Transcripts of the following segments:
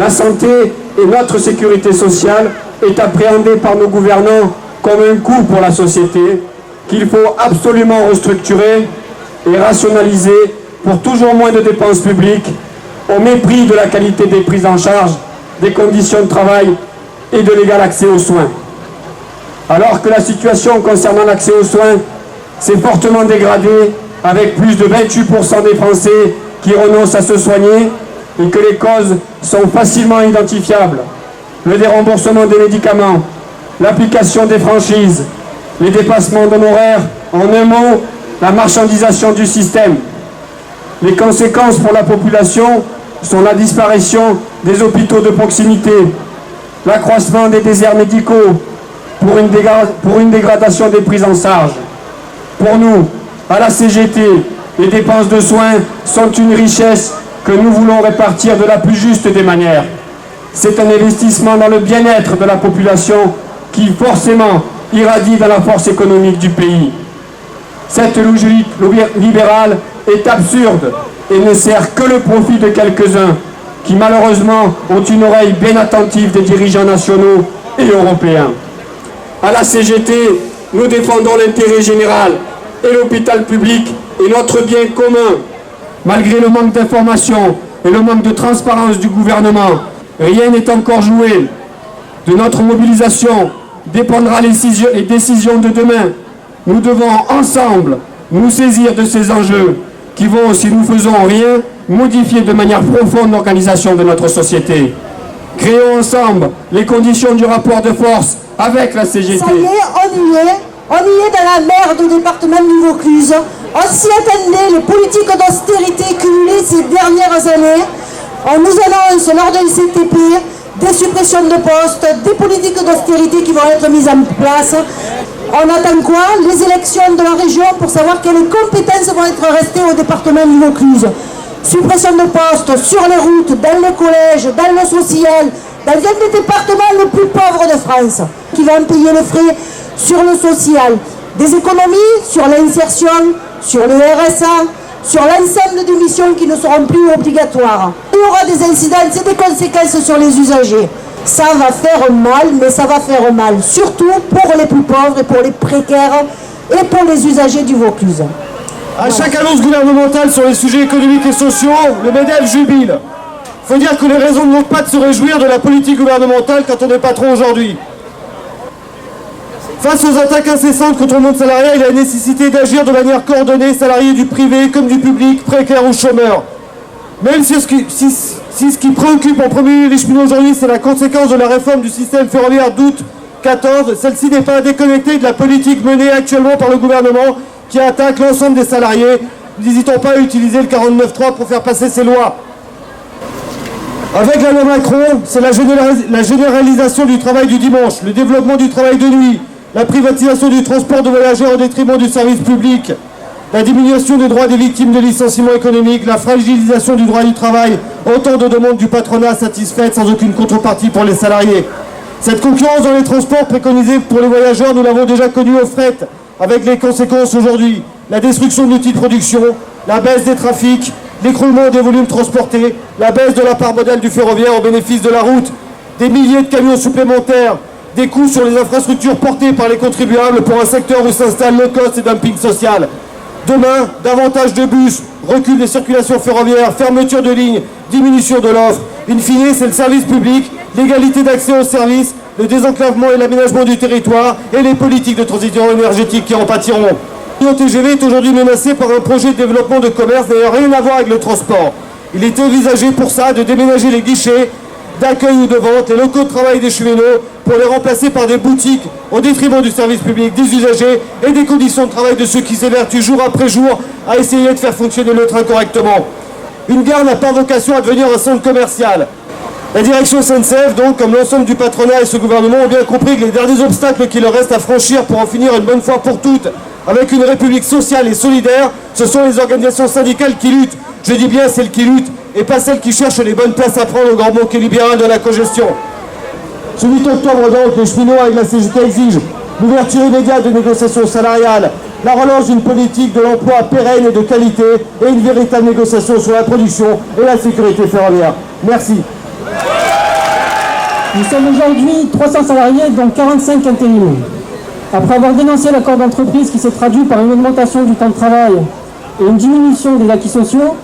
la santé et notre sécurité sociale est appréhendée par nos gouvernants comme un coût pour la société qu'il faut absolument restructurer et rationaliser pour toujours moins de dépenses publiques au mépris de la qualité des prises en charge, des conditions de travail et de l'égal accès aux soins. Alors que la situation concernant l'accès aux soins s'est fortement dégradée avec plus de 28% des Français qui renoncent à se soigner et que les causes sont facilement identifiables. Le déremboursement des médicaments, l'application des franchises, les dépassements d'honoraires, en un mot, la marchandisation du système. Les conséquences pour la population sont la disparition des hôpitaux de proximité, l'accroissement des déserts médicaux pour une dégradation des prises en charge. Pour nous, à la CGT, les dépenses de soins sont une richesse que nous voulons répartir de la plus juste des manières. C'est un investissement dans le bien-être de la population qui, forcément, irradie dans la force économique du pays. Cette logique libérale est absurde et ne sert que le profit de quelques-uns qui, malheureusement, ont une oreille bien attentive des dirigeants nationaux et européens. À la CGT, nous défendons l'intérêt général et l'hôpital public est notre bien commun. Malgré le manque d'information et le manque de transparence du gouvernement, rien n'est encore joué. De notre mobilisation dépendra les décisions de demain. Nous devons ensemble nous saisir de ces enjeux qui vont, si nous faisons rien, modifier de manière profonde l'organisation de notre société. Créons ensemble les conditions du rapport de force avec la CGT. Ça y est, on y est dans la merde au département du Vaucluse. On s'y attendait, les politiques d'austérité cumulées ces dernières années. On nous annonce lors de l'ICTP des suppressions de postes, des politiques d'austérité qui vont être mises en place. On attend quoi? Les élections de la région pour savoir quelles compétences vont être restées au département du Vaucluse. Suppression de postes sur les routes, dans les collèges, dans le social, dans un des départements les plus pauvres de France, qui va en payer les frais sur le social. Des économies sur l'insertion, sur le RSA, sur l'ensemble des missions qui ne seront plus obligatoires. Il y aura des incidences et des conséquences sur les usagers. Ça va faire mal, mais ça va faire mal, surtout pour les plus pauvres et pour les précaires et pour les usagers du Vaucluse. À chaque annonce gouvernementale sur les sujets économiques et sociaux, le MEDEF jubile. Il faut dire que les raisons ne manquent pas de se réjouir de la politique gouvernementale quand on est patron aujourd'hui. Face aux attaques incessantes contre le monde salarial, il y a la nécessité d'agir de manière coordonnée, salariés du privé comme du public, précaires ou chômeurs. Même si ce qui préoccupe en premier lieu les cheminots aujourd'hui, c'est la conséquence de la réforme du système ferroviaire d'août 2014, celle-ci n'est pas déconnectée de la politique menée actuellement par le gouvernement qui attaque l'ensemble des salariés. N'hésitons pas à utiliser le 49.3 pour faire passer ces lois. Avec la loi Macron, c'est la généralisation du travail du dimanche, le développement du travail de nuit, la privatisation du transport de voyageurs au détriment du service public, la diminution des droits des victimes de licenciements économiques, la fragilisation du droit du travail, autant de demandes du patronat satisfaites sans aucune contrepartie pour les salariés. Cette concurrence dans les transports préconisée pour les voyageurs, nous l'avons déjà connue au fret, avec les conséquences aujourd'hui, la destruction de l'outil de production, la baisse des trafics, l'écroulement des volumes transportés, la baisse de la part modale du ferroviaire au bénéfice de la route, des milliers de camions supplémentaires, des coûts sur les infrastructures portés par les contribuables pour un secteur où s'installe low cost et dumping social. Demain, davantage de bus, recul des circulations ferroviaires, fermeture de lignes, diminution de l'offre. In fine, c'est le service public, l'égalité d'accès aux services, le désenclavement et l'aménagement du territoire et les politiques de transition énergétique qui en pâtiront. Le TGV est aujourd'hui menacé par un projet de développement de commerce n'ayant rien à voir avec le transport. Il est envisagé pour ça de déménager les guichets d'accueil ou de vente, les locaux de travail des cheminots pour les remplacer par des boutiques au détriment du service public, des usagers et des conditions de travail de ceux qui s'évertuent jour après jour à essayer de faire fonctionner le train correctement. Une gare n'a pas vocation à devenir un centre commercial. La direction SNCF, donc, comme l'ensemble du patronat et ce gouvernement, ont bien compris que les derniers obstacles qu'il leur reste à franchir pour en finir une bonne fois pour toutes avec une république sociale et solidaire, ce sont les organisations syndicales qui luttent. Je dis bien celles qui luttent et pas celles qui cherchent les bonnes places à prendre au grand bouquet libéral de la congestion. Ce 8 octobre, donc, les cheminots avec la CGT exigent l'ouverture immédiate de négociations salariales, la relance d'une politique de l'emploi pérenne et de qualité et une véritable négociation sur la production et la sécurité ferroviaire. Merci. Nous sommes aujourd'hui 300 salariés, dont 45 intérimaires. Après avoir dénoncé l'accord d'entreprise qui s'est traduit par une augmentation du temps de travail et une diminution des acquis sociaux,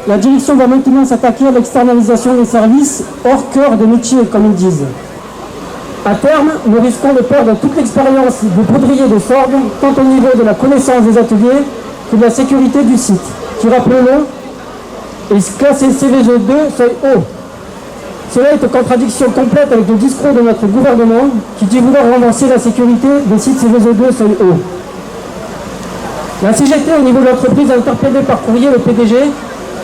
la direction va maintenant s'attaquer à l'externalisation des services hors cœur de métier, comme ils disent. À terme, nous risquons de perdre toute l'expérience du poudrier de Sorgue, tant au niveau de la connaissance des ateliers que de la sécurité du site, qui, rappelons-le, est classé CVE2 seuil haut. Cela est en contradiction complète avec le discours de notre gouvernement qui dit vouloir renforcer la sécurité des sites CVE2 seuil haut. La CGT au niveau de l'entreprise a interpellé par courrier le PDG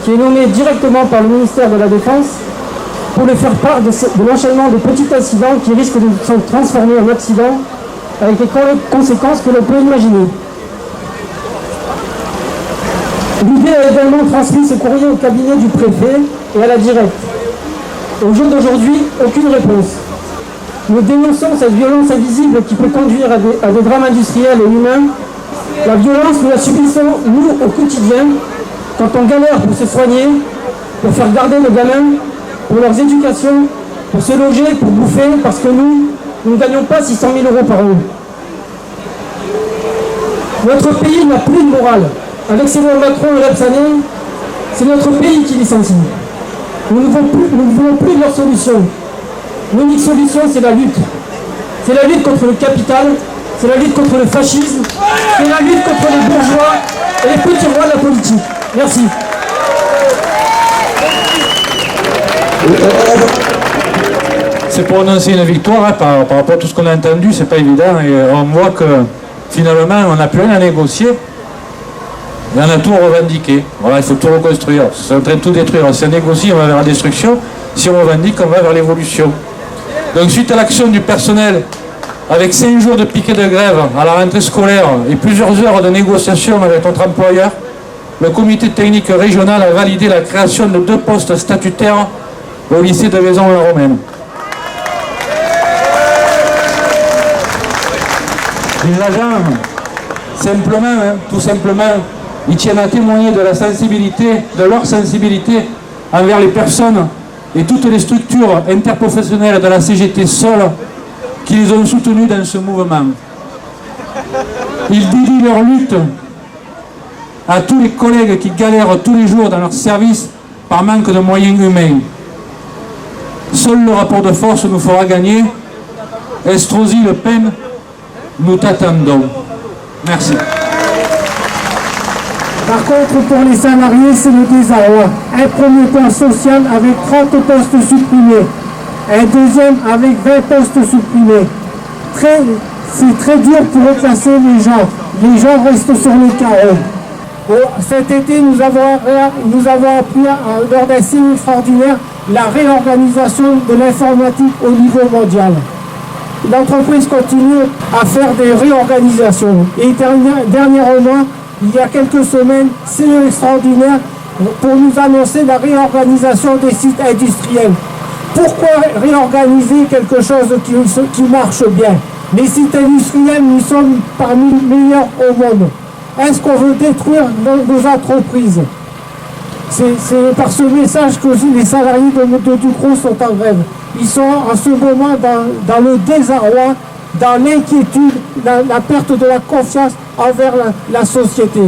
qui est nommé directement par le ministère de la Défense pour lui faire part de l'enchaînement de petits incidents qui risquent de se transformer en accidents avec les conséquences que l'on peut imaginer. L'UD a également transmis ce courrier au cabinet du préfet et à la directe. Au jour d'aujourd'hui, aucune réponse. Nous dénonçons cette violence invisible qui peut conduire à des drames industriels et humains. La violence, nous la subissons, nous, au quotidien, quand on galère pour se soigner, pour faire garder nos gamins, pour leurs éducations, pour se loger, pour bouffer, parce que nous ne gagnons pas 600 000 € par an. Notre pays n'a plus de morale. Avec ces lois Macron et Repsané, c'est notre pays qui licencie. Nous ne voulons plus de leur solution. L'unique solution, c'est la lutte. C'est la lutte contre le capital, c'est la lutte contre le fascisme, c'est la lutte contre les bourgeois et les petits rois de la politique. Merci. C'est pour annoncer une victoire hein, par rapport à tout ce qu'on a entendu, c'est pas évident et on voit que finalement on n'a plus rien à négocier. Et on a tout revendiqué. Voilà, il faut tout reconstruire. C'est en train de tout détruire. Si on négocie, on va vers la destruction. Si on revendique, on va vers l'évolution. Donc suite à l'action du personnel, avec 5 jours de piquet de grève à la rentrée scolaire et plusieurs heures de négociation avec notre employeur, le comité technique régional a validé la création de 2 postes statutaires au lycée de Vaison-la-Romaine. Les agents, simplement, hein, tout simplement, ils tiennent à témoigner de la sensibilité, de leur sensibilité envers les personnes et toutes les structures interprofessionnelles de la CGT seule qui les ont soutenus dans ce mouvement. Ils dédient leur lutte à tous les collègues qui galèrent tous les jours dans leur service par manque de moyens humains. Seul le rapport de force nous fera gagner. Estrosi Le Pen, nous t'attendons. Merci. Par contre, pour les salariés, c'est le désarroi. Un premier plan social avec 30 postes supprimés. Un deuxième avec 20 postes supprimés. C'est très dur pour replacer les gens. Les gens restent sur le carreau. Cet été, nous avons appris lors d'un signe extraordinaire la réorganisation de l'informatique au niveau mondial. L'entreprise continue à faire des réorganisations. Et dernièrement, il y a quelques semaines, signe extraordinaire pour nous annoncer la réorganisation des sites industriels. Pourquoi réorganiser quelque chose qui marche bien? Les sites industriels, nous sommes parmi les meilleurs au monde. Est-ce qu'on veut détruire nos entreprises? C'est par ce message que les salariés de Ducros sont en grève. Ils sont en ce moment dans le désarroi, dans l'inquiétude, dans la perte de la confiance envers la société.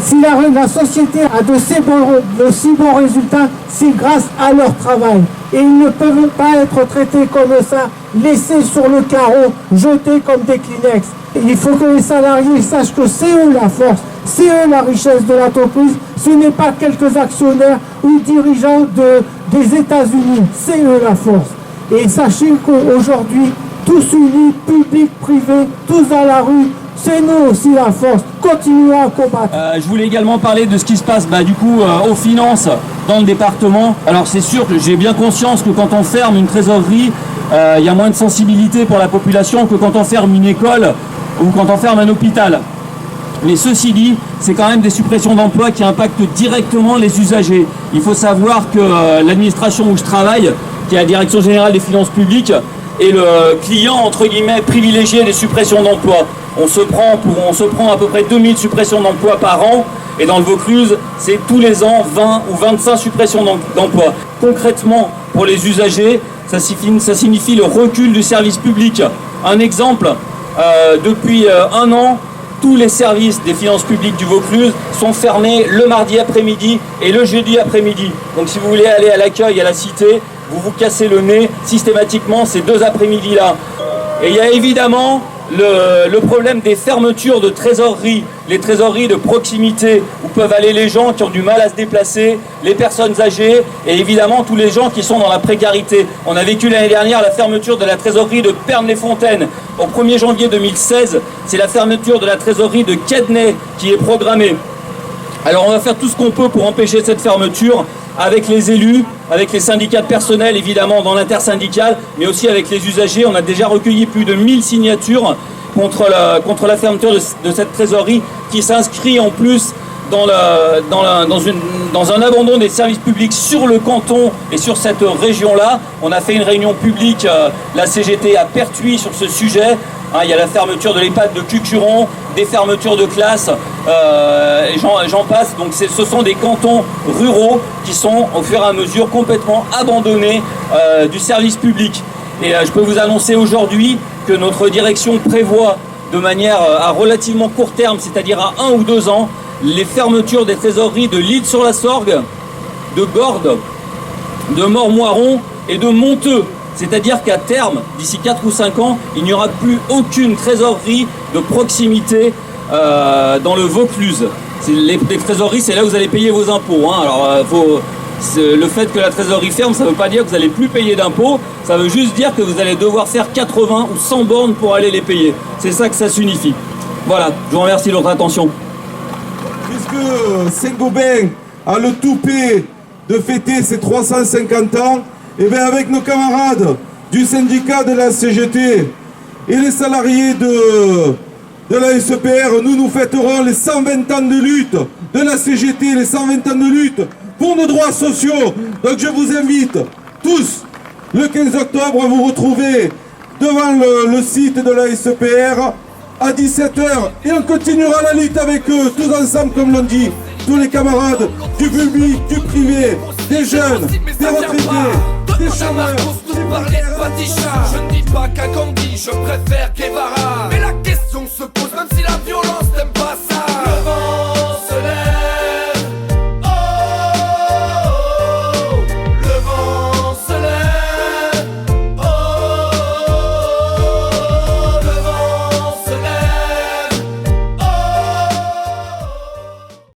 Si la société a de si bons résultats, c'est grâce à leur travail. Et ils ne peuvent pas être traités comme ça, laissés sur le carreau, jetés comme des Kleenex. Il faut que les salariés sachent que c'est eux la force, c'est eux la richesse de l'entreprise, ce n'est pas quelques actionnaires ou dirigeants des États-Unis, c'est eux la force. Et sachez qu'aujourd'hui, tous unis, public, privé, tous dans la rue, c'est nous aussi la force. Continuons à combattre. Je voulais également parler de ce qui se passe aux finances dans le département. Alors c'est sûr que j'ai bien conscience que quand on ferme une trésorerie, il y a moins de sensibilité pour la population que quand on ferme une école ou quand on ferme un hôpital. Mais ceci dit, c'est quand même des suppressions d'emplois qui impactent directement les usagers. Il faut savoir que l'administration où je travaille, qui est la Direction Générale des Finances Publiques, est le client, entre guillemets, privilégié des suppressions d'emplois. On se prend à peu près 2000 suppressions d'emplois par an, et dans le Vaucluse, c'est tous les ans 20 ou 25 suppressions d'emplois. Concrètement, pour les usagers, ça signifie le recul du service public. Un exemple, depuis un an, tous les services des finances publiques du Vaucluse sont fermés le mardi après-midi et le jeudi après-midi. Donc si vous voulez aller à l'accueil à la Cité, vous vous cassez le nez systématiquement ces 2 après-midi-là. Et il y a évidemment le problème des fermetures de trésoreries, les trésoreries de proximité où peuvent aller les gens qui ont du mal à se déplacer, les personnes âgées et évidemment tous les gens qui sont dans la précarité. On a vécu l'année dernière la fermeture de la trésorerie de Pernes-les-Fontaines. Au 1er janvier 2016, c'est la fermeture de la trésorerie de Quednay qui est programmée. Alors on va faire tout ce qu'on peut pour empêcher cette fermeture avec les élus, avec les syndicats de personnel évidemment dans l'intersyndical, mais aussi avec les usagers. On a déjà recueilli plus de 1000 signatures contre la fermeture de cette trésorerie qui s'inscrit en plus dans un abandon des services publics sur le canton et sur cette région-là. On a fait une réunion publique, la CGT à Pertuis sur ce sujet. Il y a la fermeture de l'EHPAD de Cucuron, des fermetures de classes, et j'en passe. Donc ce sont des cantons ruraux qui sont au fur et à mesure complètement abandonnés du service public. Et je peux vous annoncer aujourd'hui que notre direction prévoit de manière à relativement court terme, c'est-à-dire à 1 ou 2 ans, les fermetures des trésoreries de L'Isle-sur-la-Sorgue, de Gordes, de Mormoiron et de Monteux. C'est-à-dire qu'à terme, d'ici 4 ou 5 ans, il n'y aura plus aucune trésorerie de proximité dans le Vaucluse. Les trésoreries, c'est là où vous allez payer vos impôts. Alors, le fait que la trésorerie ferme, ça ne veut pas dire que vous n'allez plus payer d'impôts. Ça veut juste dire que vous allez devoir faire 80 ou 100 bornes pour aller les payer. C'est ça que ça signifie. Voilà, je vous remercie de votre attention. Puisque Saint-Gobain a le toupet de fêter ses 350 ans, et bien avec nos camarades du syndicat de la CGT et les salariés de la SEPR, nous fêterons les 120 ans de lutte de la CGT, les 120 ans de lutte pour nos droits sociaux. Donc je vous invite tous, le 15 octobre, à vous retrouver devant le site de la SEPR à 17h et on continuera la lutte avec eux, tous ensemble comme l'ont dit tous les camarades du public, du privé, des jeunes, des retraités, des chômeurs. Je ne dis pas qu'à Gandhi, je préfère Guevara. Mais la